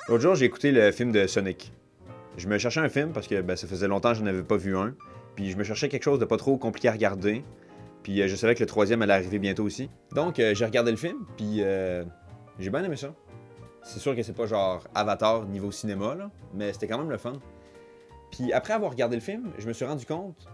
L'autre jour, j'ai écouté le film de Sonic. Je me cherchais un film parce que ça faisait longtemps que je n'avais pas vu un. Puis je me cherchais quelque chose de pas trop compliqué à regarder. Puis je savais que le troisième allait arriver bientôt aussi. Donc j'ai regardé le film, puis j'ai bien aimé ça. C'est sûr que c'est pas genre Avatar niveau cinéma, là, mais c'était quand même le fun. Puis après avoir regardé le film, je me suis rendu compte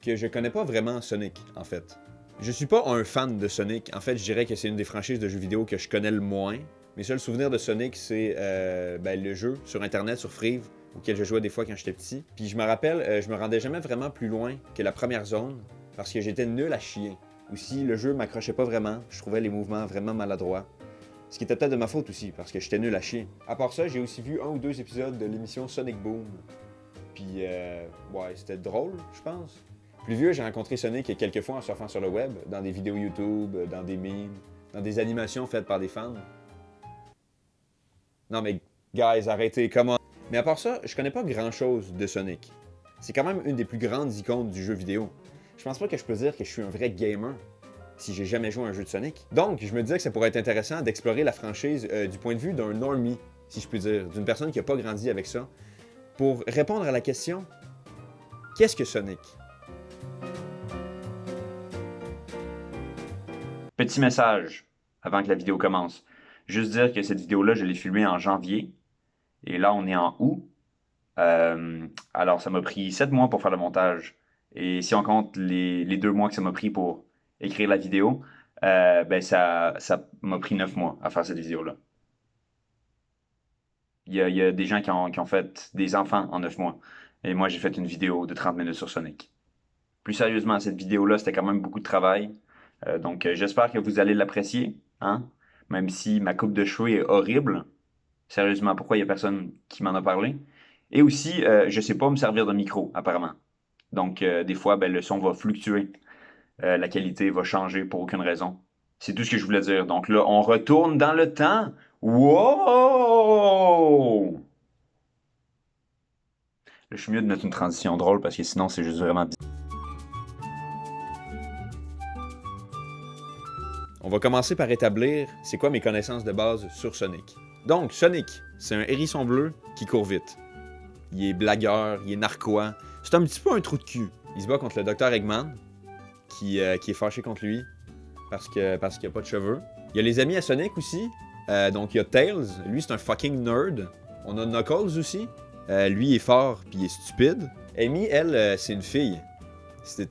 que je connais pas vraiment Sonic, en fait. Je suis pas un fan de Sonic. En fait, je dirais que c'est une des franchises de jeux vidéo que je connais le moins. Mes seuls souvenirs de Sonic, c'est le jeu sur Internet, sur Free, auquel je jouais des fois quand j'étais petit. Puis je me rappelle, je me rendais jamais vraiment plus loin que la première zone, parce que j'étais nul à chier. Aussi, le jeu m'accrochait pas vraiment, je trouvais les mouvements vraiment maladroits. Ce qui était peut-être de ma faute aussi, parce que j'étais nul à chier. À part ça, j'ai aussi vu un ou deux épisodes de l'émission Sonic Boom. Puis, ouais, c'était drôle, je pense. Plus vieux, j'ai rencontré Sonic quelques fois en surfant sur le web, dans des vidéos YouTube, dans des memes, dans des animations faites par des fans. Non mais, guys, arrêtez, comment? Mais à part ça, je connais pas grand-chose de Sonic. C'est quand même une des plus grandes icônes du jeu vidéo. Je pense pas que je peux dire que je suis un vrai gamer si j'ai jamais joué à un jeu de Sonic. Donc, je me disais que ça pourrait être intéressant d'explorer la franchise du point de vue d'un normie, si je puis dire, d'une personne qui a pas grandi avec ça, pour répondre à la question « Qu'est-ce que Sonic? » Petit message avant que la vidéo commence. Juste dire que cette vidéo-là, je l'ai filmée en janvier. Et là, on est en août. Alors, ça m'a pris 7 mois pour faire le montage. Et si on compte les 2 mois que ça m'a pris pour écrire la vidéo, ça m'a pris 9 mois à faire cette vidéo-là. Il y a des gens qui ont fait des enfants en 9 mois. Et moi, j'ai fait une vidéo de 30 minutes sur Sonic. Plus sérieusement, cette vidéo-là, c'était quand même beaucoup de travail. Donc, j'espère que vous allez l'apprécier, hein? Même si ma coupe de cheveux est horrible. Sérieusement, pourquoi il n'y a personne qui m'en a parlé? Et aussi, je sais pas me servir de micro, apparemment. Donc, des fois, le son va fluctuer. La qualité va changer pour aucune raison. C'est tout ce que je voulais dire. Donc là, on retourne dans le temps. Wow! Là, je suis mieux de mettre une transition drôle parce que sinon, c'est juste vraiment bizarre. On va commencer par établir c'est quoi mes connaissances de base sur Sonic. Donc, Sonic, c'est un hérisson bleu qui court vite. Il est blagueur, il est narquois. C'est un petit peu un trou de cul. Il se bat contre le Dr Eggman, qui est fâché contre lui parce qu'il n'y a pas de cheveux. Il y a les amis à Sonic aussi. Donc, il y a Tails. Lui, c'est un fucking nerd. On a Knuckles aussi. Lui, il est fort puis il est stupide. Amy, elle, c'est une fille. C'est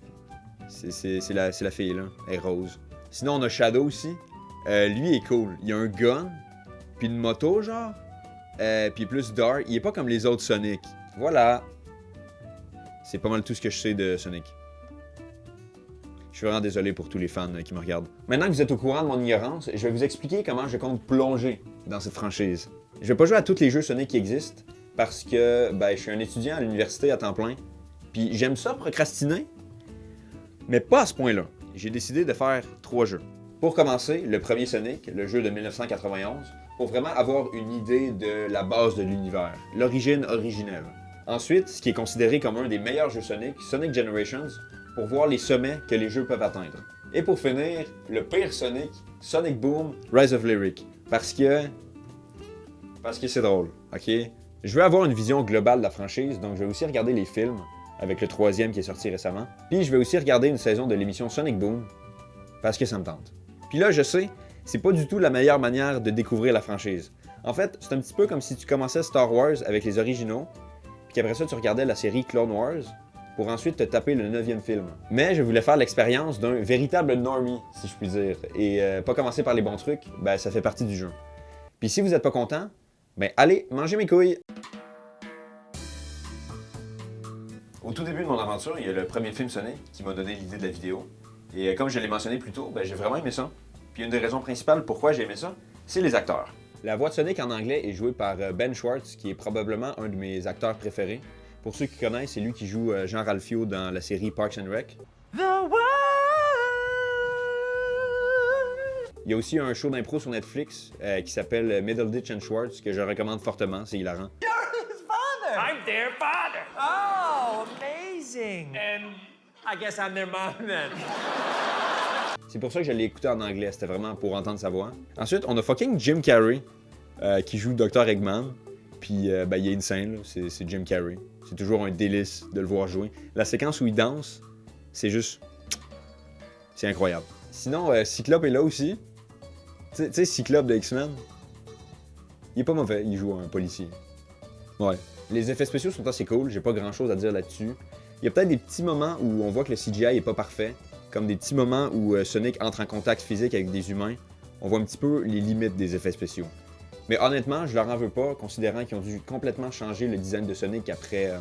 la fille, là. Elle est rose. Sinon, on a Shadow aussi. Lui, il est cool. Il a un gun, puis une moto, genre. Puis plus dark. Il est pas comme les autres Sonic. Voilà. C'est pas mal tout ce que je sais de Sonic. Je suis vraiment désolé pour tous les fans qui me regardent. Maintenant que vous êtes au courant de mon ignorance, je vais vous expliquer comment je compte plonger dans cette franchise. Je vais pas jouer à tous les jeux Sonic qui existent, parce que je suis un étudiant à l'université à temps plein. Puis j'aime ça procrastiner, mais pas à ce point-là. J'ai décidé de faire 3 jeux. Pour commencer, le premier Sonic, le jeu de 1991, pour vraiment avoir une idée de la base de l'univers, l'origine originelle. Ensuite, ce qui est considéré comme un des meilleurs jeux Sonic, Sonic Generations, pour voir les sommets que les jeux peuvent atteindre. Et pour finir, le pire Sonic, Sonic Boom, Rise of Lyric. Parce que c'est drôle, ok? Je veux avoir une vision globale de la franchise, donc je vais aussi regarder les films, avec le 3e qui est sorti récemment. Puis je vais aussi regarder une saison de l'émission Sonic Boom, parce que ça me tente. Puis là, je sais, c'est pas du tout la meilleure manière de découvrir la franchise. En fait, c'est un petit peu comme si tu commençais Star Wars avec les originaux, puis qu'après ça, tu regardais la série Clone Wars, pour ensuite te taper le 9e film. Mais je voulais faire l'expérience d'un véritable normie, si je puis dire, et pas commencer par les bons trucs, ça fait partie du jeu. Puis si vous êtes pas content, allez, mangez mes couilles! Au tout début de mon aventure, il y a le premier film Sonic qui m'a donné l'idée de la vidéo. Et comme je l'ai mentionné plus tôt, j'ai vraiment aimé ça. Puis une des raisons principales pourquoi j'ai aimé ça, c'est les acteurs. La voix de Sonic en anglais est jouée par Ben Schwartz, qui est probablement un de mes acteurs préférés. Pour ceux qui connaissent, c'est lui qui joue Jean Ralphio dans la série Parks and Rec. Il y a aussi un show d'impro sur Netflix qui s'appelle Middleditch and Schwartz, que je recommande fortement, c'est hilarant. I'm their father. Oh, amazing. And I guess I'm their mom then. C'est pour ça que je l'ai écouté en anglais, c'était vraiment pour entendre sa voix. Ensuite, on a fucking Jim Carrey qui joue Dr Eggman. Puis ben, il est insane, là. C'est Jim Carrey. C'est toujours un délice de le voir jouer. La séquence où il danse, c'est juste... C'est incroyable. Sinon, Cyclope est là aussi. Tu sais, Cyclope de X-Men, il est pas mauvais, il joue un policier. Ouais. Les effets spéciaux sont assez cool, j'ai pas grand chose à dire là-dessus. Il y a peut-être des petits moments où on voit que le CGI est pas parfait, comme des petits moments où Sonic entre en contact physique avec des humains. On voit un petit peu les limites des effets spéciaux. Mais honnêtement, je leur en veux pas, considérant qu'ils ont dû complètement changer le design de Sonic après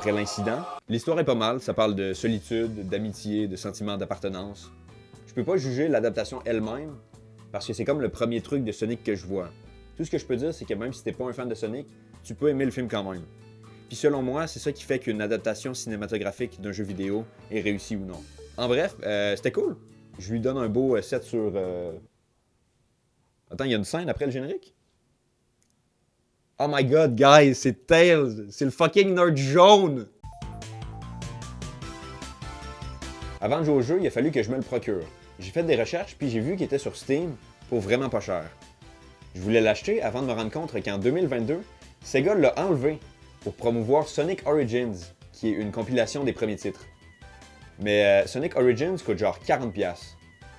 l'incident. L'histoire est pas mal, ça parle de solitude, d'amitié, de sentiment d'appartenance. Je peux pas juger l'adaptation elle-même, parce que c'est comme le premier truc de Sonic que je vois. Tout ce que je peux dire, c'est que même si t'es pas un fan de Sonic, tu peux aimer le film quand même. Puis selon moi, c'est ça qui fait qu'une adaptation cinématographique d'un jeu vidéo est réussie ou non. En bref, c'était cool. Je lui donne un beau 7 sur... Attends, il y a une scène après le générique? Oh my god, guys, c'est Tails! C'est le fucking nerd jaune! Avant de jouer au jeu, il a fallu que je me le procure. J'ai fait des recherches, puis j'ai vu qu'il était sur Steam pour vraiment pas cher. Je voulais l'acheter avant de me rendre compte qu'en 2022, Sega l'a enlevé pour promouvoir Sonic Origins, qui est une compilation des premiers titres. Mais Sonic Origins coûte genre 40$.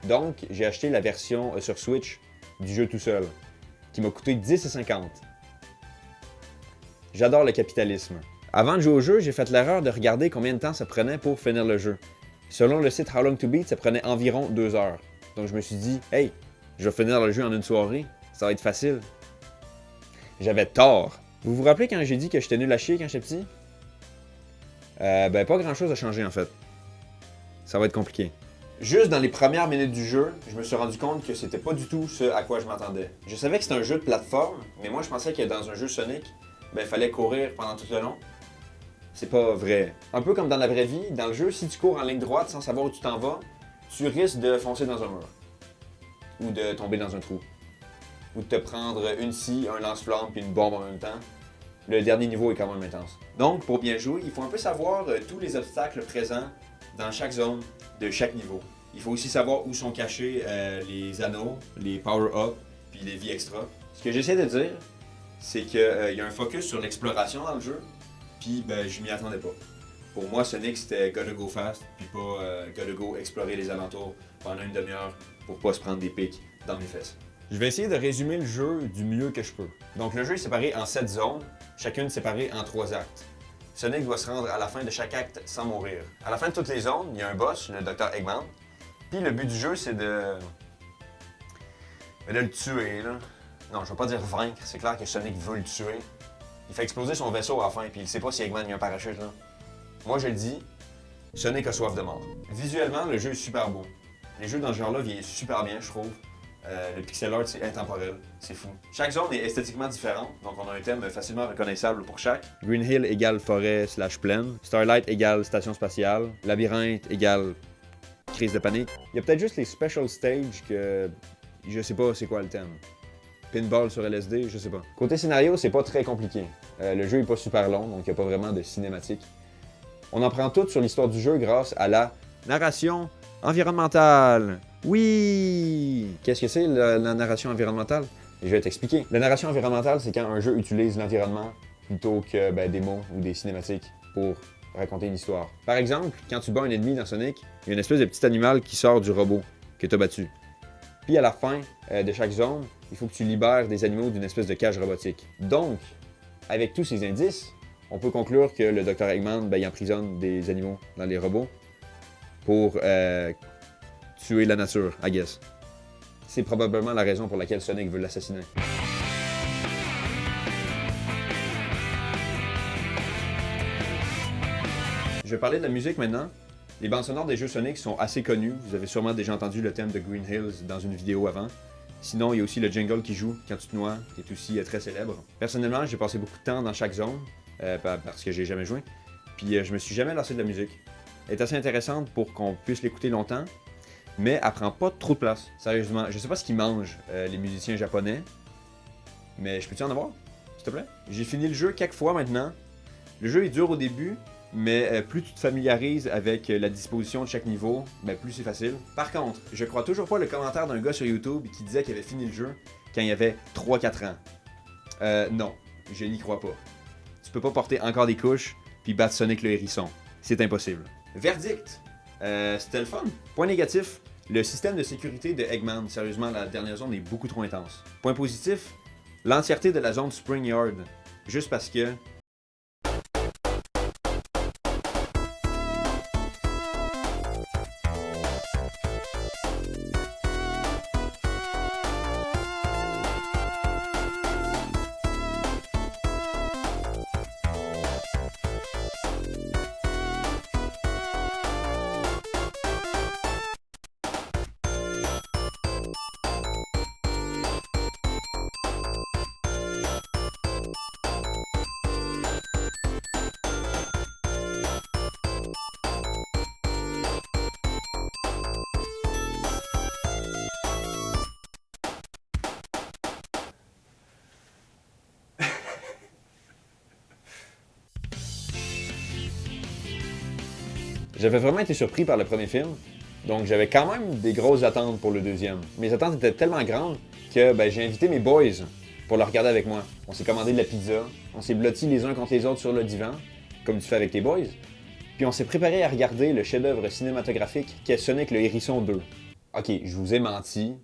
Donc, j'ai acheté la version sur Switch du jeu tout seul, qui m'a coûté 10,50$. J'adore le capitalisme. Avant de jouer au jeu, j'ai fait l'erreur de regarder combien de temps ça prenait pour finir le jeu. Selon le site How Long to Beat, ça prenait environ 2 heures. Donc je me suis dit, hey, je vais finir le jeu en une soirée, ça va être facile. J'avais tort. Vous vous rappelez quand j'ai dit que j'étais nul à chier quand j'étais petit? Ben pas grand chose a changé en fait. Ça va être compliqué. Juste dans les premières minutes du jeu, je me suis rendu compte que c'était pas du tout ce à quoi je m'attendais. Je savais que c'était un jeu de plateforme, mais moi je pensais que dans un jeu Sonic, ben fallait courir pendant tout le long. C'est pas vrai. Un peu comme dans la vraie vie, dans le jeu, si tu cours en ligne droite sans savoir où tu t'en vas, tu risques de foncer dans un mur. Ou de tomber dans un trou. Ou de te prendre une scie, un lance-flamme puis une bombe en même temps. Le dernier niveau est quand même intense. Donc, pour bien jouer, il faut un peu savoir tous les obstacles présents dans chaque zone de chaque niveau. Il faut aussi savoir où sont cachés les anneaux, les power-ups, puis les vies extra. Ce que j'essaie de dire, c'est qu'il y a un focus sur l'exploration dans le jeu, puis ben, je m'y attendais pas. Pour moi, Sonic, c'était gotta go fast, puis pas gotta go explorer les alentours pendant une demi-heure pour pas se prendre des pics dans mes fesses. Je vais essayer de résumer le jeu du mieux que je peux. Donc le jeu est séparé en 7 zones, chacune séparée en 3 actes. Sonic doit se rendre à la fin de chaque acte sans mourir. À la fin de toutes les zones, il y a un boss, le Dr. Eggman. Puis le but du jeu, c'est de le tuer, là. Non, je vais pas dire vaincre, c'est clair que Sonic veut le tuer. Il fait exploser son vaisseau à la fin, puis il sait pas si Eggman a un parachute, là. Moi, je le dis, Sonic a soif de mort. Visuellement, le jeu est super beau. Les jeux dans ce genre-là vieillissent super bien, je trouve. Le pixel art, c'est intemporel. C'est fou. Chaque zone est esthétiquement différente, donc on a un thème facilement reconnaissable pour chaque. Green Hill égale forêt / plaine. Starlight égale station spatiale. Labyrinthe égale crise de panique. Il y a peut-être juste les special stages que je sais pas c'est quoi le thème. Pinball sur LSD, je sais pas. Côté scénario, c'est pas très compliqué. Le jeu est pas super long, donc il n'y a pas vraiment de cinématique. On en prend tout sur l'histoire du jeu grâce à la narration environnementale. Oui! Qu'est-ce que c'est la narration environnementale? Je vais t'expliquer. La narration environnementale, c'est quand un jeu utilise l'environnement plutôt que des mots ou des cinématiques pour raconter une histoire. Par exemple, quand tu bats un ennemi dans Sonic, il y a une espèce de petit animal qui sort du robot que tu as battu. Puis à la fin de chaque zone, il faut que tu libères des animaux d'une espèce de cage robotique. Donc, avec tous ces indices, on peut conclure que le Dr. Eggman, il emprisonne des animaux dans les robots pour tuer la nature, I guess. C'est probablement la raison pour laquelle Sonic veut l'assassiner. Je vais parler de la musique maintenant. Les bandes sonores des jeux Sonic sont assez connues. Vous avez sûrement déjà entendu le thème de Green Hills dans une vidéo avant. Sinon, il y a aussi le jingle qui joue quand tu te noies, qui est aussi très célèbre. Personnellement, j'ai passé beaucoup de temps dans chaque zone, parce que j'ai jamais joué. Puis je me suis jamais lassé de la musique. Elle est assez intéressante pour qu'on puisse l'écouter longtemps, mais elle prend pas trop de place. Sérieusement, je sais pas ce qu'ils mangent, les musiciens japonais, mais je peux-tu en avoir, s'il te plaît? J'ai fini le jeu quelques fois maintenant. Le jeu est dur au début, mais plus tu te familiarises avec la disposition de chaque niveau, plus c'est facile. Par contre, je crois toujours pas le commentaire d'un gars sur YouTube qui disait qu'il avait fini le jeu quand il avait 3-4 ans. Non, je n'y crois pas. Tu peux pas porter encore des couches puis battre Sonic le hérisson. C'est impossible. Verdict. C'était le fun. Point négatif, le système de sécurité de Eggman. Sérieusement, la dernière zone est beaucoup trop intense. Point positif, l'entièreté de la zone Spring Yard. Juste parce que... J'avais vraiment été surpris par le premier film, donc j'avais quand même des grosses attentes pour le deuxième. Mes attentes étaient tellement grandes que j'ai invité mes boys pour le regarder avec moi. On s'est commandé de la pizza, on s'est blottis les uns contre les autres sur le divan, comme tu fais avec tes boys, puis on s'est préparé à regarder le chef-d'œuvre cinématographique qu'est Sonic le Hérisson 2. Ok, je vous ai menti,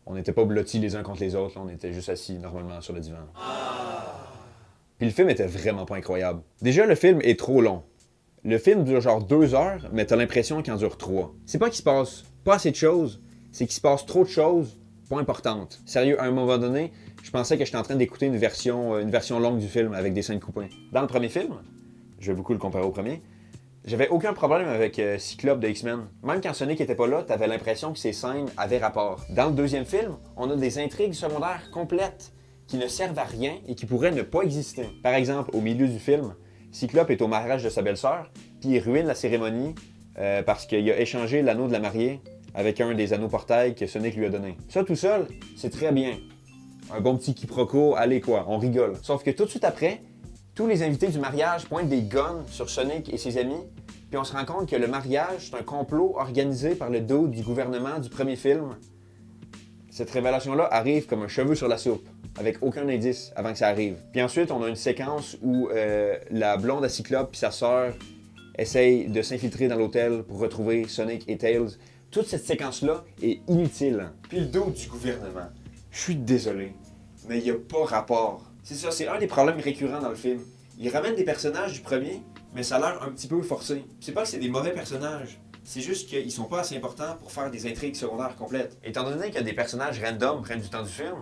on n'était pas blottis les uns contre les autres, là, on était juste assis normalement sur le divan. Puis le film était vraiment pas incroyable. Déjà, le film est trop long. Le film dure genre 2 heures, mais t'as l'impression qu'il en dure 3. C'est pas qu'il se passe pas assez de choses, c'est qu'il se passe trop de choses pas importantes. Sérieux, à un moment donné, je pensais que j'étais en train d'écouter une version longue du film avec des scènes coupées. Dans le premier film, je vais beaucoup le comparer au premier, j'avais aucun problème avec Cyclope de X-Men. Même quand Sonic était pas là, t'avais l'impression que ces scènes avaient rapport. Dans le deuxième film, on a des intrigues secondaires complètes qui ne servent à rien et qui pourraient ne pas exister. Par exemple, au milieu du film, Cyclope est au mariage de sa belle-sœur, puis il ruine la cérémonie parce qu'il a échangé l'anneau de la mariée avec un des anneaux portails que Sonic lui a donné. Ça tout seul, c'est très bien. Un bon petit quiproquo, allez quoi, on rigole. Sauf que tout de suite après, tous les invités du mariage pointent des guns sur Sonic et ses amis, puis on se rend compte que le mariage, c'est un complot organisé par le dos du gouvernement du premier film. Cette révélation-là arrive comme un cheveu sur la soupe, avec aucun indice avant que ça arrive. Puis ensuite, on a une séquence où la blonde à Cyclope et sa sœur essayent de s'infiltrer dans l'hôtel pour retrouver Sonic et Tails. Toute cette séquence-là est inutile. Puis le dos du gouvernement. Je suis désolé, mais il n'y a pas rapport. C'est ça, c'est un des problèmes récurrents dans le film. Ils ramènent des personnages du premier, mais ça a l'air un petit peu forcé. C'est pas que c'est des mauvais personnages. C'est juste qu'ils sont pas assez importants pour faire des intrigues secondaires complètes. Étant donné que des personnages random prennent du temps du film,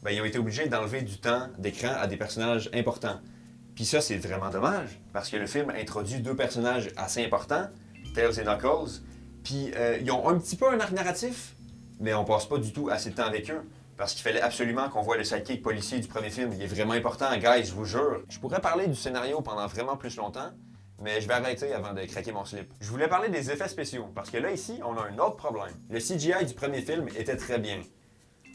ils ont été obligés d'enlever du temps d'écran à des personnages importants. Puis ça, c'est vraiment dommage, parce que le film introduit 2 personnages assez importants, Tails et Knuckles, puis ils ont un petit peu un arc narratif, mais on passe pas du tout assez de temps avec eux, parce qu'il fallait absolument qu'on voit le sidekick policier du premier film. Il est vraiment important, guys, je vous jure. Je pourrais parler du scénario pendant vraiment plus longtemps, mais je vais arrêter avant de craquer mon slip. Je voulais parler des effets spéciaux, parce que là, ici, on a un autre problème. Le CGI du premier film était très bien.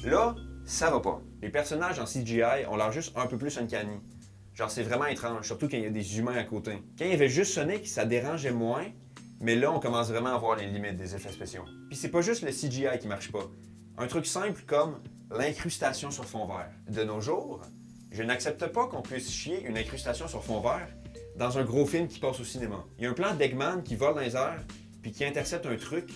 Là, ça va pas. Les personnages en CGI ont l'air juste un peu plus uncanny. Genre, c'est vraiment étrange, surtout quand il y a des humains à côté. Quand il y avait juste Sonic, ça dérangeait moins, mais là, on commence vraiment à voir les limites des effets spéciaux. Puis c'est pas juste le CGI qui marche pas. Un truc simple comme l'incrustation sur fond vert. De nos jours, je n'accepte pas qu'on puisse chier une incrustation sur fond vert dans un gros film qui passe au cinéma. Il y a un plan d'Eggman qui vole dans les airs, puis qui intercepte un truc,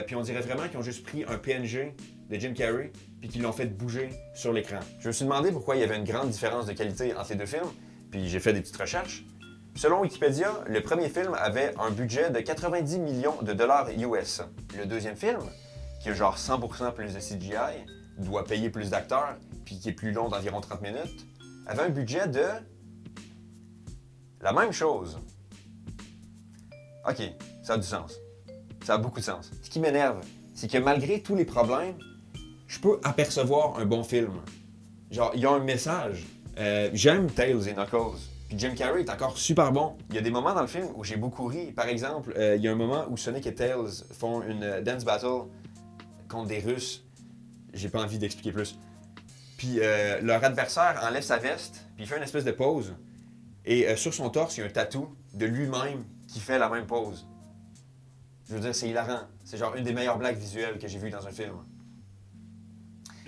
puis on dirait vraiment qu'ils ont juste pris un PNG de Jim Carrey, puis qu'ils l'ont fait bouger sur l'écran. Je me suis demandé pourquoi il y avait une grande différence de qualité entre les 2 films, puis j'ai fait des petites recherches. Selon Wikipédia, le premier film avait un budget de 90 millions de dollars US. Le deuxième film, qui a genre 100% plus de CGI, doit payer plus d'acteurs, puis qui est plus long d'environ 30 minutes, avait un budget de... la même chose. Ok, ça a du sens. Ça a beaucoup de sens. Ce qui m'énerve, c'est que malgré tous les problèmes, je peux apercevoir un bon film. Genre, il y a un message. J'aime Tails et Knuckles. Puis Jim Carrey est encore super bon. Il y a des moments dans le film où j'ai beaucoup ri. Par exemple, il y a un moment où Sonic et Tails font une dance battle contre des Russes. J'ai pas envie d'expliquer plus. Puis leur adversaire enlève sa veste, puis il fait une espèce de pause. Et sur son torse, il y a un tatou de lui-même qui fait la même pose. Je veux dire, c'est hilarant. C'est genre une des meilleures blagues visuelles que j'ai vues dans un film.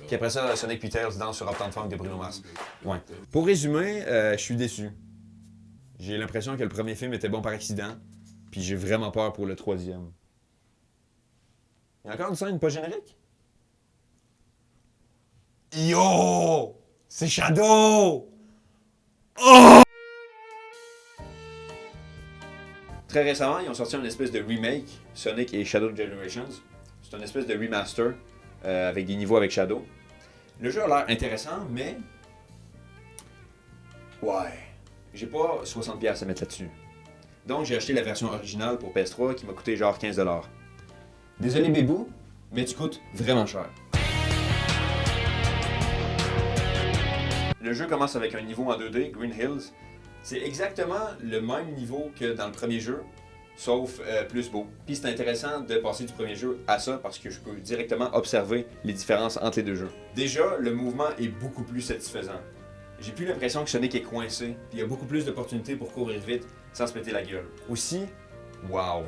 Puis après ça, Sonic puis Tails dansent sur Uptown Funk de Bruno Mars. Ouais. Pour résumer, je suis déçu. J'ai l'impression que le premier film était bon par accident, puis j'ai vraiment peur pour le troisième. Il y a encore une scène pas générique? Yo! C'est Shadow! Oh! Très récemment, ils ont sorti une espèce de remake, Sonic et Shadow Generations. C'est une espèce de remaster avec des niveaux avec Shadow. Le jeu a l'air intéressant, mais... Ouais... J'ai pas 60$ à mettre là-dessus. Donc j'ai acheté la version originale pour PS3 qui m'a coûté genre 15$. Désolé bébou, mais tu coûtes vraiment cher. Le jeu commence avec un niveau en 2D, Green Hills. C'est exactement le même niveau que dans le premier jeu, sauf plus beau. Puis c'est intéressant de passer du premier jeu à ça parce que je peux directement observer les différences entre les deux jeux. Déjà, le mouvement est beaucoup plus satisfaisant. J'ai plus l'impression que Sonic est coincé, puis il y a beaucoup plus d'opportunités pour courir vite sans se péter la gueule. Aussi, wow,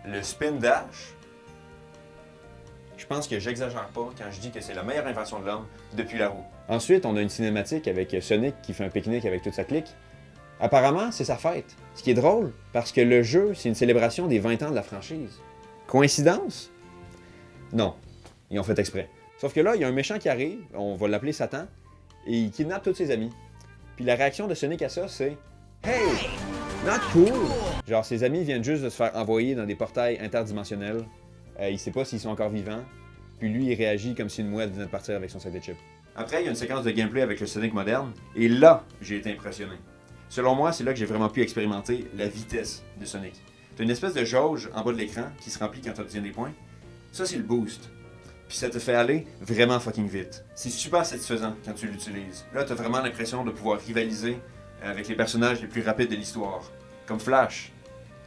le spin dash, je pense que j'exagère pas quand je dis que c'est la meilleure invention de l'homme depuis la roue. Ensuite, on a une cinématique avec Sonic qui fait un pique-nique avec toute sa clique. Apparemment, c'est sa fête. Ce qui est drôle, parce que le jeu, c'est une célébration des 20 ans de la franchise. Coïncidence? Non, ils ont fait exprès. Sauf que là, il y a un méchant qui arrive, on va l'appeler Satan, et il kidnappe tous ses amis. Puis la réaction de Sonic à ça, c'est « Hey! Not cool! » Genre, ses amis viennent juste de se faire envoyer dans des portails interdimensionnels. Il sait pas s'ils sont encore vivants. Puis lui, il réagit comme si une mouette venait de partir avec son sac de chips. Après, il y a une séquence de gameplay avec le Sonic moderne. Et là, j'ai été impressionné. Selon moi, c'est là que j'ai vraiment pu expérimenter la vitesse de Sonic. T'as une espèce de jauge en bas de l'écran qui se remplit quand tu obtiens des points. Ça, c'est le boost. Puis ça te fait aller vraiment fucking vite. C'est super satisfaisant quand tu l'utilises. Là, t'as vraiment l'impression de pouvoir rivaliser avec les personnages les plus rapides de l'histoire. Comme Flash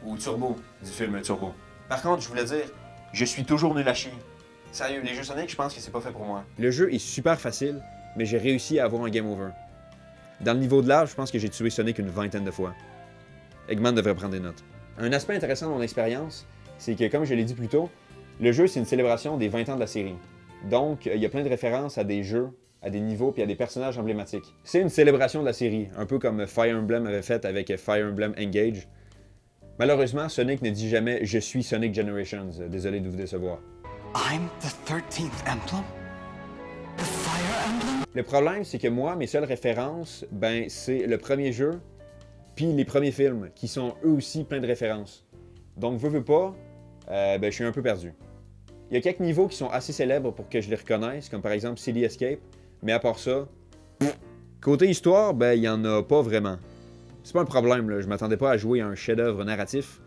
ou Turbo du film Turbo. Par contre, je voulais dire, je suis toujours nul à chier. Sérieux, les jeux Sonic, je pense que c'est pas fait pour moi. Le jeu est super facile, mais j'ai réussi à avoir un game over. Dans le niveau de l'âge, je pense que j'ai tué Sonic une 20aine de fois. Eggman devrait prendre des notes. Un aspect intéressant de mon expérience, c'est que, comme je l'ai dit plus tôt, le jeu, c'est une célébration des 20 ans de la série. Donc, il y a plein de références à des jeux, à des niveaux, puis à des personnages emblématiques. C'est une célébration de la série, un peu comme Fire Emblem avait fait avec Fire Emblem Engage. Malheureusement, Sonic ne dit jamais « Je suis Sonic Generations ». Désolé de vous décevoir. I'm the 13th emblem? The Fire Emblem? Le problème, c'est que moi, mes seules références, ben, c'est le premier jeu, puis les premiers films, qui sont eux aussi pleins de références. Donc, veux pas, ben, je suis un peu perdu. Il y a quelques niveaux qui sont assez célèbres pour que je les reconnaisse, comme par exemple City Escape, mais à part ça, côté histoire, ben, il y en a pas vraiment. C'est pas un problème, là. Je m'attendais pas à jouer à un chef-d'œuvre narratif,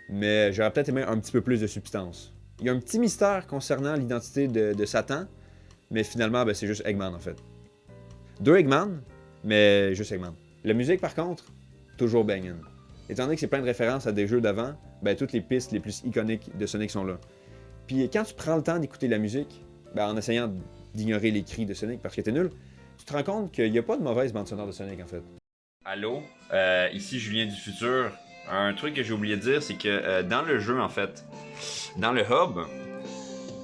mais j'aurais peut-être aimé un petit peu plus de substance. Il y a un petit mystère concernant l'identité de Satan, mais finalement, ben, c'est juste Eggman en fait. 2 Eggman, mais juste Eggman. La musique par contre, toujours bangin'. Étant donné que c'est plein de références à des jeux d'avant, ben, toutes les pistes les plus iconiques de Sonic sont là. Puis quand tu prends le temps d'écouter la musique, ben, en essayant d'ignorer les cris de Sonic parce que t'es nul, tu te rends compte qu'il n'y a pas de mauvaise bande sonore de Sonic en fait. Allô, ici Julien du futur. Un truc que j'ai oublié de dire, c'est que dans le jeu, en fait, dans le hub,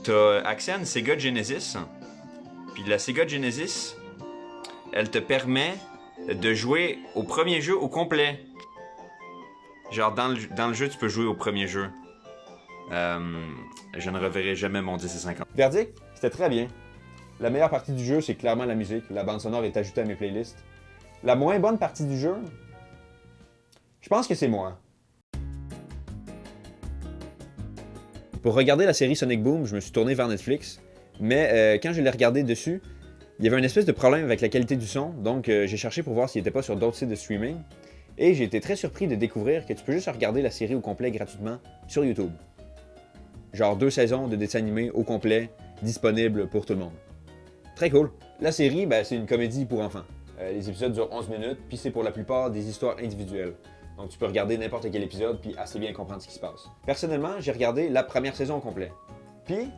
t'as accès à une Sega Genesis. Puis la Sega Genesis, elle te permet de jouer au premier jeu au complet. Genre, dans le jeu, tu peux jouer au premier jeu. Je ne reverrai jamais mon 10 et 50. Verdict, c'était très bien. La meilleure partie du jeu, c'est clairement la musique. La bande sonore est ajoutée à mes playlists. La moins bonne partie du jeu, je pense que c'est moi. Pour regarder la série Sonic Boom, je me suis tourné vers Netflix, mais quand je l'ai regardé dessus, il y avait une espèce de problème avec la qualité du son, donc j'ai cherché pour voir s'il n'était pas sur d'autres sites de streaming, et j'ai été très surpris de découvrir que tu peux juste regarder la série au complet gratuitement sur YouTube. Genre 2 saisons de dessins animés au complet, disponibles pour tout le monde. Très cool. La série, ben, c'est une comédie pour enfants. Les épisodes durent 11 minutes, puis c'est pour la plupart des histoires individuelles. Donc tu peux regarder n'importe quel épisode, puis assez bien comprendre ce qui se passe. Personnellement, j'ai regardé la première saison au complet. Puis,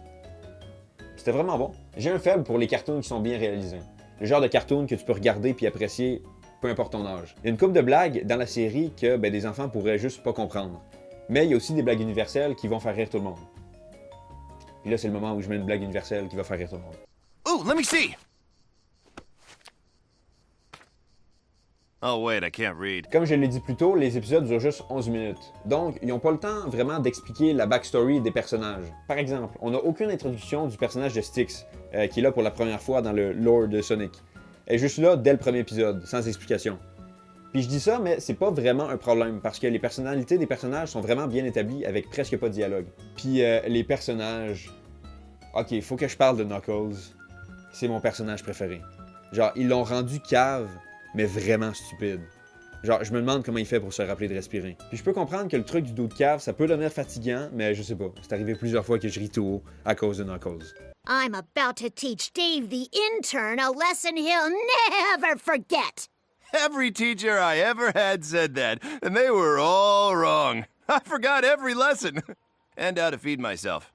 c'était vraiment bon. J'ai un faible pour les cartoons qui sont bien réalisés. Le genre de cartoon que tu peux regarder puis apprécier, peu importe ton âge. Il y a une couple de blagues dans la série que ben, des enfants pourraient juste pas comprendre. Mais il y a aussi des blagues universelles qui vont faire rire tout le monde. Puis là, c'est le moment où je mets une blague universelle qui va faire rire tout le monde. Ooh, let me see. Oh wait, I can't read. Comme je l'ai dit plus tôt, les épisodes durent juste 11 minutes. Donc, ils n'ont pas le temps vraiment d'expliquer la backstory des personnages. Par exemple, on n'a aucune introduction du personnage de Styx, qui est là pour la première fois dans le lore de Sonic. Elle est juste là dès le premier épisode, sans explication. Puis je dis ça, mais c'est pas vraiment un problème, parce que les personnalités des personnages sont vraiment bien établies avec presque pas de dialogue. Puis les personnages... Ok, faut que je parle de Knuckles. C'est mon personnage préféré. Genre, ils l'ont rendu cave, mais vraiment stupide. Genre, je me demande comment il fait pour se rappeler de respirer. Puis je peux comprendre que le truc du dos de cave, ça peut devenir fatigant, mais je sais pas. C'est arrivé plusieurs fois que je ris tout haut à cause de Knuckles. I'm about to teach Dave the intern a lesson he'll never forget. Every teacher I ever had said that, and they were all wrong. I forgot every lesson. And how to feed myself.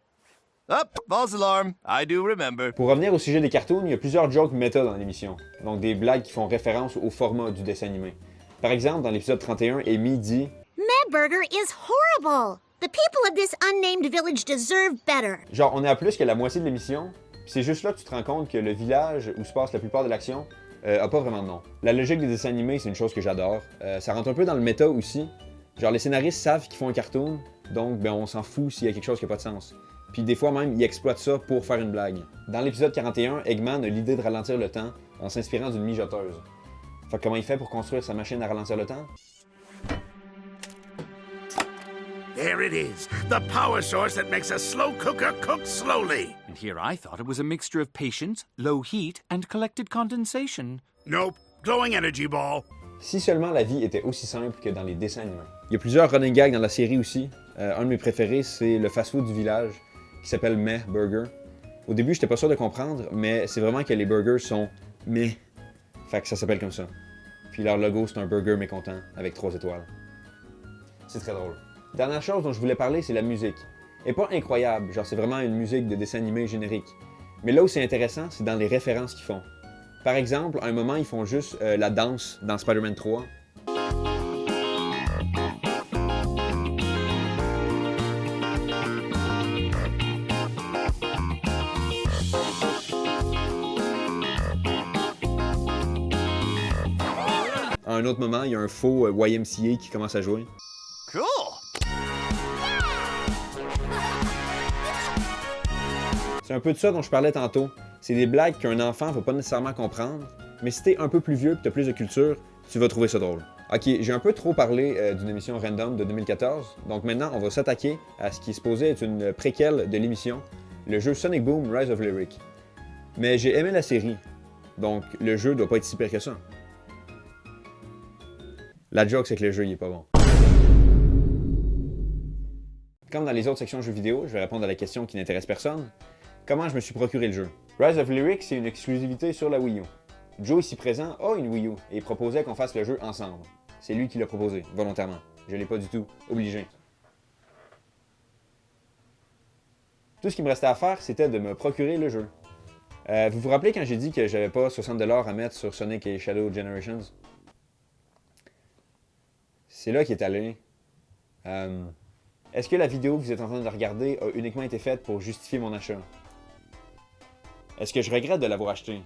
Up, false alarm. I do remember. Pour revenir au sujet des cartoons, il y a plusieurs jokes méta dans l'émission. Donc des blagues qui font référence au format du dessin animé. Par exemple, dans l'épisode 31, Amy dit Medburger is horrible. The people of this unnamed village deserve better. genre, on est à plus que la moitié de l'émission, puis c'est juste là que tu te rends compte que le village où se passe la plupart de l'action a pas vraiment de nom. La logique des dessins animés, c'est une chose que j'adore. Ça rentre un peu dans le méta aussi. Genre, les scénaristes savent qu'ils font un cartoon, donc ben, on s'en fout s'il y a quelque chose qui n'a pas de sens. Puis des fois même, ils exploitent ça pour faire une blague. Dans l'épisode 41, Eggman a l'idée de ralentir le temps en s'inspirant d'une mijoteuse. Fait que comment il fait pour construire sa machine à ralentir le temps? There it is, the power source that makes a slow cooker cook slowly. And here I thought it was a mixture of patience, low heat, and collected condensation. Nope, glowing energy ball. Si seulement la vie était aussi simple que dans les dessins animés. Il y a plusieurs running gags dans la série aussi. Un de mes préférés, c'est le fast-food du village, qui s'appelle Meh Burger. Au début, j'étais pas sûr de comprendre, mais c'est vraiment que les burgers sont meh. Fait que ça s'appelle comme ça. Puis leur logo, c'est un burger mécontent, avec 3 étoiles. C'est très drôle. Dernière chose dont je voulais parler, c'est la musique. Elle est pas incroyable, genre c'est vraiment une musique de dessin animé générique. Mais là où c'est intéressant, c'est dans les références qu'ils font. Par exemple, à un moment, ils font juste la danse dans Spider-Man 3. À un autre moment, il y a un faux YMCA qui commence à jouer. Cool. C'est un peu de ça dont je parlais tantôt. C'est des blagues qu'un enfant va pas nécessairement comprendre, mais si t'es un peu plus vieux et t'as plus de culture, tu vas trouver ça drôle. Ok, j'ai un peu trop parlé d'une émission random de 2014, donc maintenant on va s'attaquer à ce qui est supposé être une préquelle de l'émission, le jeu Sonic Boom Rise of Lyric. Mais j'ai aimé la série, donc le jeu doit pas être si pire que ça. La joke, c'est que le jeu, il est pas bon. Comme dans les autres sections jeux vidéo, je vais répondre à la question qui n'intéresse personne. Comment je me suis procuré le jeu? Rise of Lyric, c'est une exclusivité sur la Wii U. Joe, ici présent, a une Wii U et proposait qu'on fasse le jeu ensemble. C'est lui qui l'a proposé, volontairement. Je l'ai pas du tout obligé. Tout ce qui me restait à faire, c'était de me procurer le jeu. Vous vous rappelez quand j'ai dit que j'avais pas 60$ à mettre sur Sonic et Shadow Generations? C'est là qu'il est allé. Est-ce que la vidéo que vous êtes en train de regarder a uniquement été faite pour justifier mon achat? Est-ce que je regrette de l'avoir acheté?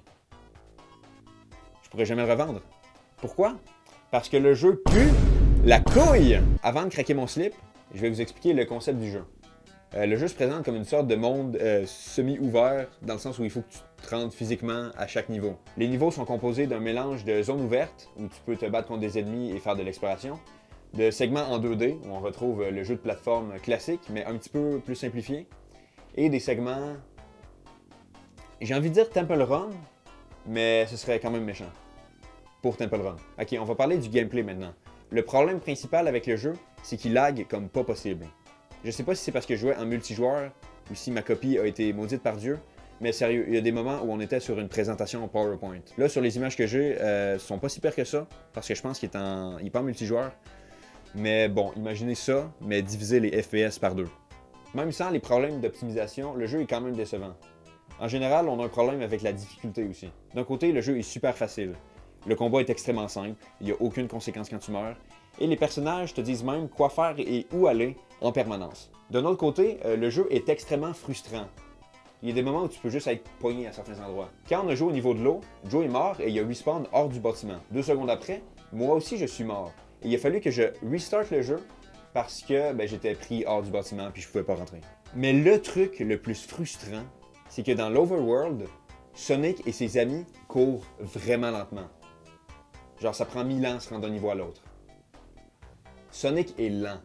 Je pourrais jamais le revendre. Pourquoi? Parce que le jeu pue la couille! Avant de craquer mon slip, je vais vous expliquer le concept du jeu. Le jeu se présente comme une sorte de monde semi-ouvert, dans le sens où il faut que tu te rendes physiquement à chaque niveau. Les niveaux sont composés d'un mélange de zones ouvertes, où tu peux te battre contre des ennemis et faire de l'exploration, de segments en 2D, où on retrouve le jeu de plateforme classique, mais un petit peu plus simplifié, et des segments... J'ai envie de dire Temple Run, mais ce serait quand même méchant. Pour Temple Run. Ok, on va parler du gameplay maintenant. Le problème principal avec le jeu, c'est qu'il lag comme pas possible. Je sais pas si c'est parce que je jouais en multijoueur, ou si ma copie a été maudite par Dieu, mais sérieux, il y a des moments où on était sur une présentation PowerPoint. Là, sur les images que j'ai, sont pas si pires que ça, parce que je pense qu'il est pas en multijoueur. Mais bon, imaginez ça, mais diviser les FPS par 2. Même sans les problèmes d'optimisation, le jeu est quand même décevant. En général, on a un problème avec la difficulté aussi. D'un côté, le jeu est super facile. Le combat est extrêmement simple, il n'y a aucune conséquence quand tu meurs, et les personnages te disent même quoi faire et où aller en permanence. D'un autre côté, le jeu est extrêmement frustrant. il y a des moments où tu peux juste être pogné à certains endroits. Quand on a joué au niveau de l'eau, Joe est mort et il a respawn hors du bâtiment. 2 secondes après, moi aussi je suis mort. Et il a fallu que je restart le jeu parce que j'étais pris hors du bâtiment puis je pouvais pas rentrer. Mais le truc le plus frustrant, c'est que dans l'Overworld, Sonic et ses amis courent vraiment lentement. Genre ça prend 1000 ans à se rendre d'un niveau à l'autre. Sonic est lent.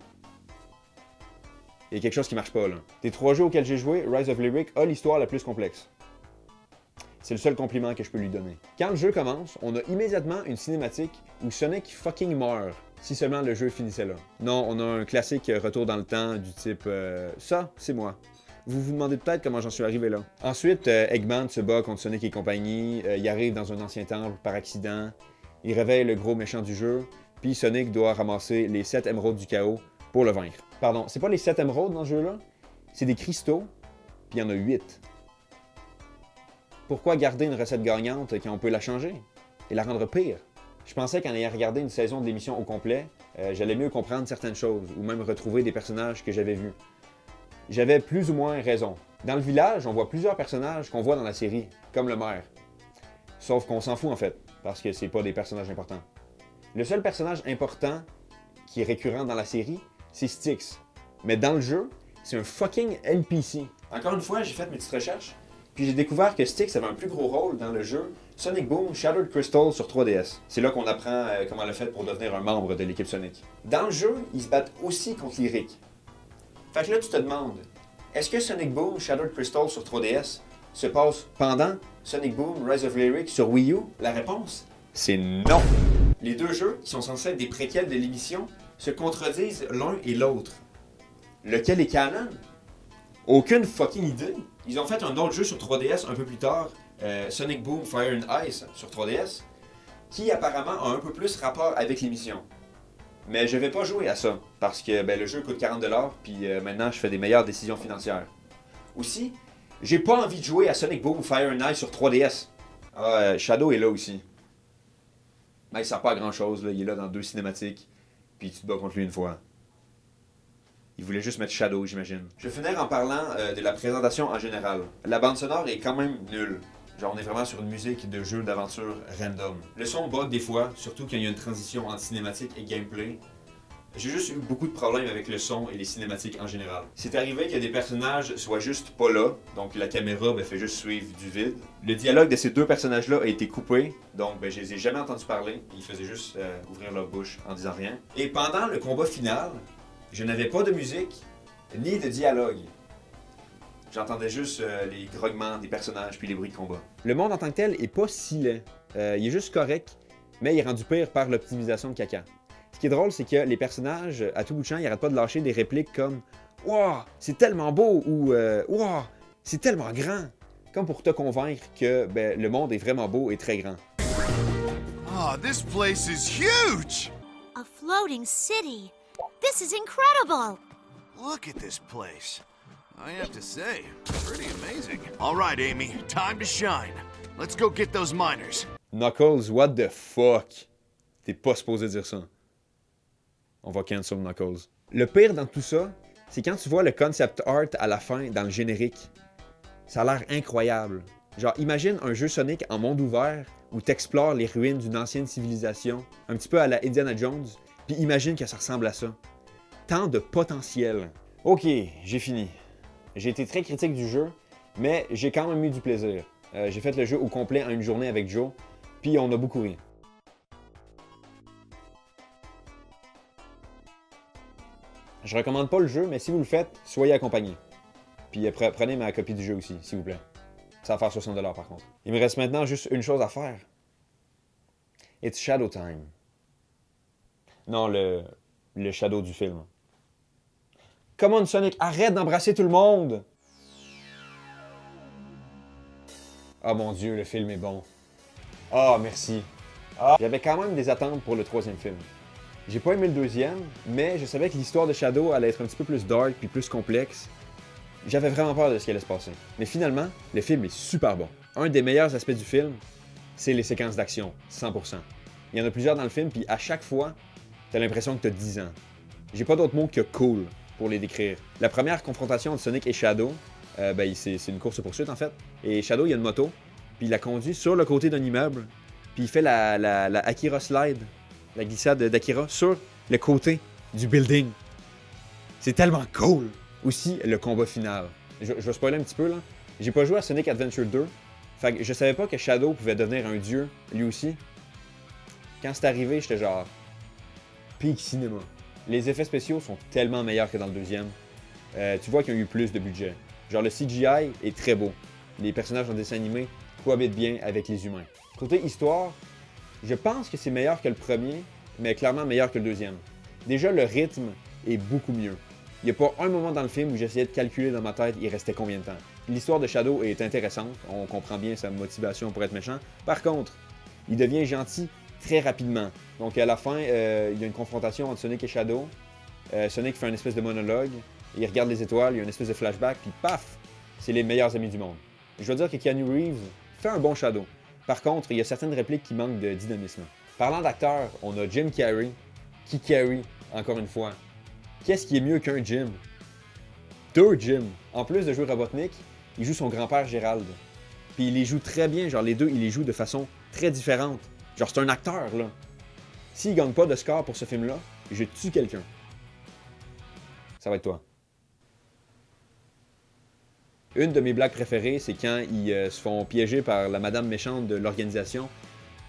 Il y a quelque chose qui marche pas là. Des 3 jeux auxquels j'ai joué, Rise of Lyric a l'histoire la plus complexe. C'est le seul compliment que je peux lui donner. Quand le jeu commence, on a immédiatement une cinématique où Sonic fucking meurt. Si seulement le jeu finissait là. Non, on a un classique retour dans le temps du type ça, c'est moi. Vous vous demandez peut-être comment j'en suis arrivé là. Ensuite, Eggman se bat contre Sonic et compagnie. Il arrive dans un ancien temple par accident. Il réveille le gros méchant du jeu. Puis Sonic doit ramasser les 7 émeraudes du chaos pour le vaincre. Pardon, c'est pas les 7 émeraudes dans ce jeu-là, c'est des cristaux, puis il y en a 8. Pourquoi garder une recette gagnante quand on peut la changer et la rendre pire? Je pensais qu'en ayant regardé une saison de l'émission au complet, j'allais mieux comprendre certaines choses, ou même retrouver des personnages que j'avais vus. J'avais plus ou moins raison. Dans le village, on voit plusieurs personnages qu'on voit dans la série, comme le maire. Sauf qu'on s'en fout en fait, parce que c'est pas des personnages importants. Le seul personnage important qui est récurrent dans la série, c'est Styx. Mais dans le jeu, c'est un fucking NPC. Encore une fois, j'ai fait mes petites recherches, puis j'ai découvert que Styx avait un plus gros rôle dans le jeu Sonic Boom Shattered Crystal sur 3DS. C'est là qu'on apprend comment elle a fait pour devenir un membre de l'équipe Sonic. Dans le jeu, ils se battent aussi contre Lyric. Fait que là, tu te demandes, est-ce que Sonic Boom Shattered Crystal sur 3DS se passe pendant Sonic Boom Rise of Lyric sur Wii U? La réponse, c'est non. Les deux jeux, qui sont censés être des préquels de l'émission, se contredisent l'un et l'autre. Lequel est canon? Aucune fucking idée. Ils ont fait un autre jeu sur 3DS un peu plus tard, Sonic Boom Fire and Ice sur 3DS, qui apparemment a un peu plus rapport avec l'émission. Mais je vais pas jouer à ça, parce que le jeu coûte 40$, puis maintenant je fais des meilleures décisions financières. Aussi, j'ai pas envie de jouer à Sonic Boom Fire and Ice sur 3DS. Shadow est là aussi. Mais il sert pas à grand chose, là. Il est là dans 2 cinématiques, puis tu te bats contre lui une fois. Il voulait juste mettre Shadow, j'imagine. Je vais finir en parlant de la présentation en général. La bande sonore est quand même nulle. Genre, on est vraiment sur une musique de jeu d'aventure random. Le son bug des fois, surtout quand il y a une transition entre cinématique et gameplay. J'ai juste eu beaucoup de problèmes avec le son et les cinématiques en général. C'est arrivé que des personnages soient juste pas là, donc la caméra fait juste suivre du vide. Le dialogue de ces 2 personnages-là a été coupé, donc je les ai jamais entendus parler. Ils faisaient juste ouvrir leur bouche en disant rien. Et pendant le combat final, je n'avais pas de musique, ni de dialogue. J'entendais juste les grognements des personnages puis les bruits de combat. Le monde en tant que tel est pas si laid. Il est juste correct, mais il est rendu pire par l'optimisation de caca. Ce qui est drôle, c'est que les personnages, à tout bout de champ, ils arrêtent pas de lâcher des répliques comme « Wow, c'est tellement beau » ou « Wow, c'est tellement grand », comme pour te convaincre que le monde est vraiment beau et très grand. Oh, this place is huge! A floating city. This is incredible. Look at this place. I have to say, pretty amazing. All right, Amy, time to shine. Let's go get those miners. Knuckles, what the fuck? T'es pas supposé dire ça. On va cancel Knuckles. Le pire dans tout ça, c'est quand tu vois le concept art à la fin dans le générique. Ça a l'air incroyable. Genre, imagine un jeu Sonic en monde ouvert où t'explores les ruines d'une ancienne civilisation, un petit peu à la Indiana Jones, puis imagine que ça ressemble à ça. Tant de potentiel. Ok, j'ai fini. J'ai été très critique du jeu, mais j'ai quand même eu du plaisir. J'ai fait le jeu au complet en une journée avec Joe, puis on a beaucoup ri. Je recommande pas le jeu, mais si vous le faites, soyez accompagné. Puis prenez ma copie du jeu aussi, s'il vous plaît. Ça va faire 60$ par contre. Il me reste maintenant juste une chose à faire. It's Shadow Time. Non, le Shadow du film. Come on Sonic, arrête d'embrasser tout le monde! Oh mon Dieu, le film est bon. Ah, merci. J'avais quand même des attentes pour le 3e film. J'ai pas aimé le 2e, mais je savais que l'histoire de Shadow allait être un petit peu plus dark puis plus complexe. J'avais vraiment peur de ce qui allait se passer. Mais finalement, le film est super bon. Un des meilleurs aspects du film, c'est les séquences d'action, 100%. Il y en a plusieurs dans le film, puis à chaque fois, t'as l'impression que t'as 10 ans. J'ai pas d'autre mot que cool pour les décrire. La première confrontation entre Sonic et Shadow, c'est une course-poursuite en fait. Et Shadow, il a une moto, puis il la conduit sur le côté d'un immeuble, puis il fait la Akira Slide, la glissade d'Akira, sur le côté du building. C'est tellement cool! Aussi, le combat final. Je vais spoiler un petit peu là. J'ai pas joué à Sonic Adventure 2, fait que je savais pas que Shadow pouvait devenir un dieu, lui aussi. Quand c'est arrivé, j'étais genre... Peak cinéma. Les effets spéciaux sont tellement meilleurs que dans le deuxième. Tu vois qu'ils ont eu plus de budget. Genre le CGI est très beau. Les personnages en dessin animé cohabitent bien avec les humains. Côté histoire, je pense que c'est meilleur que le premier, mais clairement meilleur que le deuxième. Déjà, le rythme est beaucoup mieux. Il n'y a pas un moment dans le film où j'essayais de calculer dans ma tête il restait combien de temps. L'histoire de Shadow est intéressante, on comprend bien sa motivation pour être méchant. Par contre, il devient gentil très rapidement. Donc à la fin, il y a une confrontation entre Sonic et Shadow. Sonic fait une espèce de monologue, il regarde les étoiles, il y a une espèce de flashback, puis paf, c'est les meilleurs amis du monde. Je dois dire que Keanu Reeves fait un bon Shadow. Par contre, il y a certaines répliques qui manquent de dynamisme. Parlant d'acteurs, on a Jim Carrey, qui carry, encore une fois. Qu'est-ce qui est mieux qu'un Jim? Deux Jim. En plus de jouer Robotnik, il joue son grand-père Gérald. Puis il les joue très bien, genre les deux, il les joue de façon très différente. Genre c'est un acteur, là. S'il gagne pas de score pour ce film-là, je tue quelqu'un. Ça va être toi. Une de mes blagues préférées, c'est quand ils se font piéger par la madame méchante de l'organisation.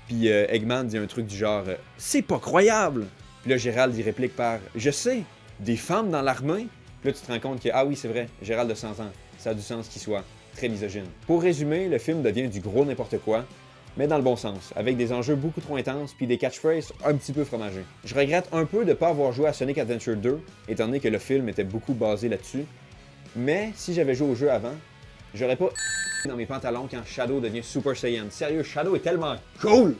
Puis Eggman dit un truc du genre « C'est pas croyable! » Puis là, Gérald, il réplique par « Je sais! Des femmes dans l'armée? » Puis là, tu te rends compte que « Ah oui, c'est vrai, Gérald de 100 ans. Ça a du sens qu'il soit très misogyne. » Pour résumer, le film devient du gros n'importe quoi, mais dans le bon sens, avec des enjeux beaucoup trop intenses puis des catchphrases un petit peu fromagés. Je regrette un peu de ne pas avoir joué à Sonic Adventure 2, étant donné que le film était beaucoup basé là-dessus. Mais si j'avais joué au jeu avant, j'aurais pas dans mes pantalons quand Shadow devient Super Saiyan. Sérieux, Shadow est tellement cool!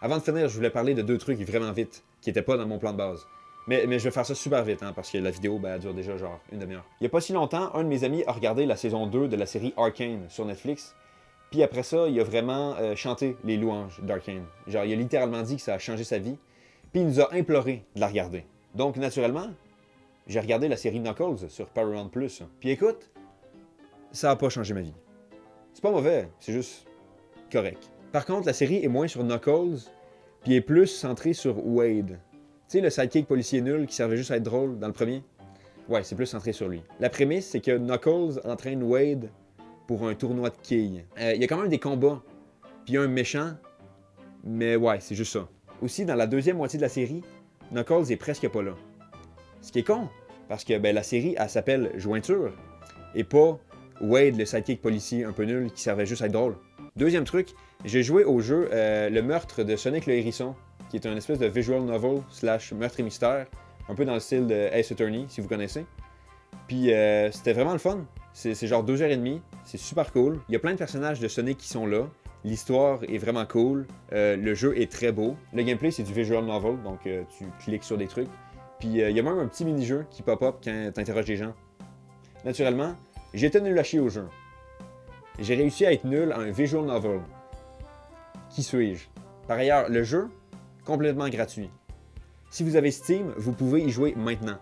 Avant de finir, je voulais parler de deux trucs vraiment vite, qui n'étaient pas dans mon plan de base. Mais je vais faire ça super vite, hein, parce que la vidéo elle dure déjà genre une demi-heure. Il y a pas si longtemps, un de mes amis a regardé la saison 2 de la série Arcane sur Netflix. Puis après ça, il a vraiment chanté les louanges d'Arcane. Genre, il a littéralement dit que ça a changé sa vie. Puis il nous a imploré de la regarder. Donc, naturellement, j'ai regardé la série Knuckles sur Paramount+. Puis écoute, ça a pas changé ma vie. C'est pas mauvais, c'est juste correct. Par contre, la série est moins sur Knuckles, puis est plus centrée sur Wade. Tu sais, le sidekick policier nul qui servait juste à être drôle dans le premier? Ouais, c'est plus centré sur lui. La prémisse, c'est que Knuckles entraîne Wade pour un tournoi de quilles. Il y a quand même des combats, puis il y a un méchant, mais ouais, c'est juste ça. Aussi, dans la deuxième moitié de la série, Knuckles est presque pas là. Ce qui est con, parce que la série, elle s'appelle Jointure, et pas Wade, le sidekick policier un peu nul qui servait juste à être drôle. Deuxième truc, j'ai joué au jeu Le meurtre de Sonic le Hérisson, qui est un espèce de visual novel / meurtre et mystère, un peu dans le style de Ace Attorney, si vous connaissez. Puis c'était vraiment le fun. C'est genre 2h30, c'est super cool. Il y a plein de personnages de Sonic qui sont là. L'histoire est vraiment cool. Le jeu est très beau. Le gameplay, c'est du visual novel, donc tu cliques sur des trucs. Puis il y a même un petit mini-jeu qui pop-up quand t'interroges les gens. Naturellement, j'étais nul à chier au jeu. J'ai réussi à être nul à un visual novel. Qui suis-je? Par ailleurs, le jeu, complètement gratuit. Si vous avez Steam, vous pouvez y jouer maintenant.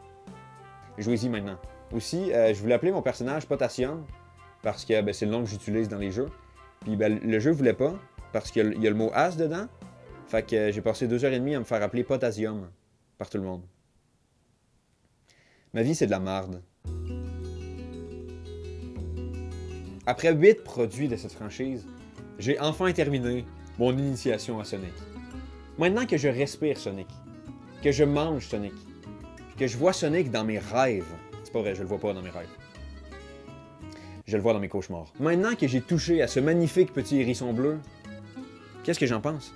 Jouez-y maintenant. Aussi, je voulais appeler mon personnage Potassium, parce que c'est le nom que j'utilise dans les jeux. Puis le jeu voulait pas, parce qu'il y a le mot as dedans. Fait que j'ai passé 2h30 à me faire appeler Potassium par tout le monde. Ma vie, c'est de la marde. Après 8 produits de cette franchise, j'ai enfin terminé mon initiation à Sonic. Maintenant que je respire Sonic, que je mange Sonic, que je vois Sonic dans mes rêves, c'est pas vrai, je le vois pas dans mes rêves. Je le vois dans mes cauchemars. Maintenant que j'ai touché à ce magnifique petit hérisson bleu, qu'est-ce que j'en pense?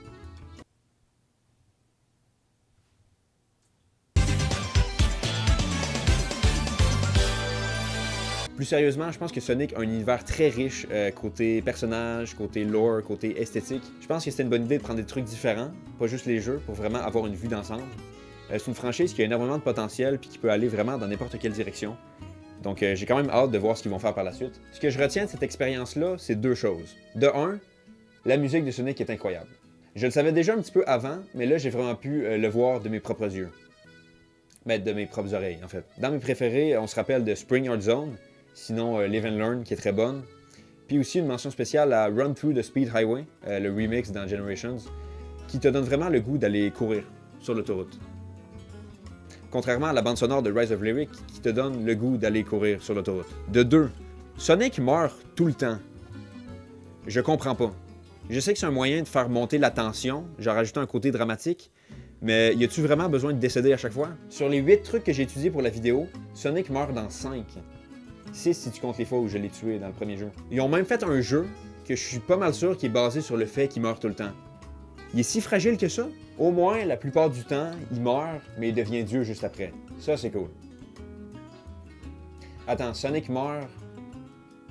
Plus sérieusement, je pense que Sonic a un univers très riche côté personnage, côté lore, côté esthétique. Je pense que c'était une bonne idée de prendre des trucs différents, pas juste les jeux, pour vraiment avoir une vue d'ensemble. C'est une franchise qui a énormément de potentiel puis qui peut aller vraiment dans n'importe quelle direction. Donc j'ai quand même hâte de voir ce qu'ils vont faire par la suite. Ce que je retiens de cette expérience-là, c'est deux choses. De un, la musique de Sonic est incroyable. Je le savais déjà un petit peu avant, mais là j'ai vraiment pu le voir de mes propres yeux. Mais de mes propres oreilles, en fait. Dans mes préférés, on se rappelle de Spring Yard Zone, sinon Live and Learn, qui est très bonne. Puis aussi une mention spéciale à Run Through the Speed Highway, le remix dans Generations, qui te donne vraiment le goût d'aller courir sur l'autoroute. Contrairement à la bande sonore de Rise of Lyric, qui te donne le goût d'aller courir sur l'autoroute. De 2, Sonic meurt tout le temps. Je comprends pas. Je sais que c'est un moyen de faire monter la tension, genre rajouter un côté dramatique, mais y a-tu vraiment besoin de décéder à chaque fois? Sur les 8 trucs que j'ai étudiés pour la vidéo, Sonic meurt dans 5. 6 si tu comptes les fois où je l'ai tué dans le premier jeu. Ils ont même fait un jeu que je suis pas mal sûr qui est basé sur le fait qu'il meurt tout le temps. Il est si fragile que ça? Au moins, la plupart du temps, il meurt, mais il devient Dieu juste après. Ça, c'est cool. Attends, Sonic meurt,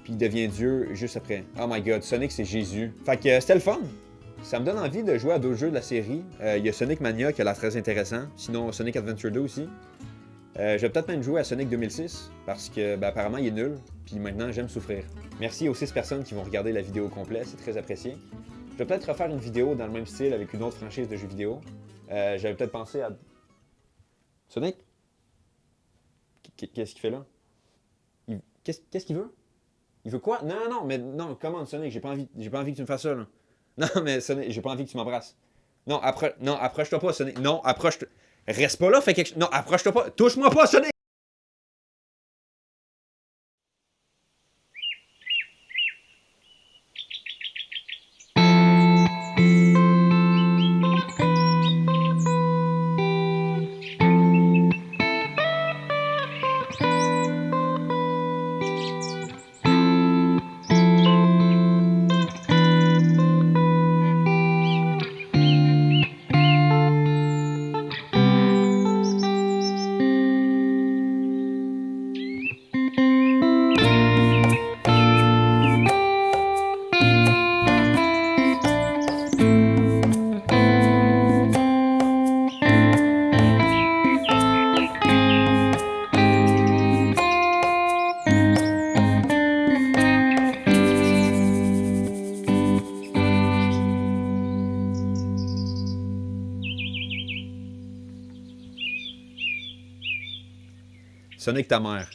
puis il devient Dieu juste après. Oh my god, Sonic c'est Jésus. Fait que c'était le fun. Ça me donne envie de jouer à d'autres jeux de la série. Il y a Sonic Mania qui a l'air très intéressant. Sinon, Sonic Adventure 2 aussi. Je vais peut-être même jouer à Sonic 2006 parce que apparemment il est nul. Puis maintenant, j'aime souffrir. Merci aux 6 personnes qui vont regarder la vidéo complète. C'est très apprécié. Je vais peut-être refaire une vidéo dans le même style avec une autre franchise de jeux vidéo. J'avais peut-être pensé à... Sonic? Qu'est-ce qu'il fait là? Qu'est-ce qu'il veut? Il veut quoi? Non, mais non, comment Sonic? J'ai pas envie que tu me fasses ça, là. Non, mais Sonic, j'ai pas envie que tu m'embrasses. Non, approche-toi pas, Sonic. Non, approche-toi. Reste pas là, fais quelque chose. Non, approche-toi pas. Touche-moi pas, Sonic! Sonic ta mère.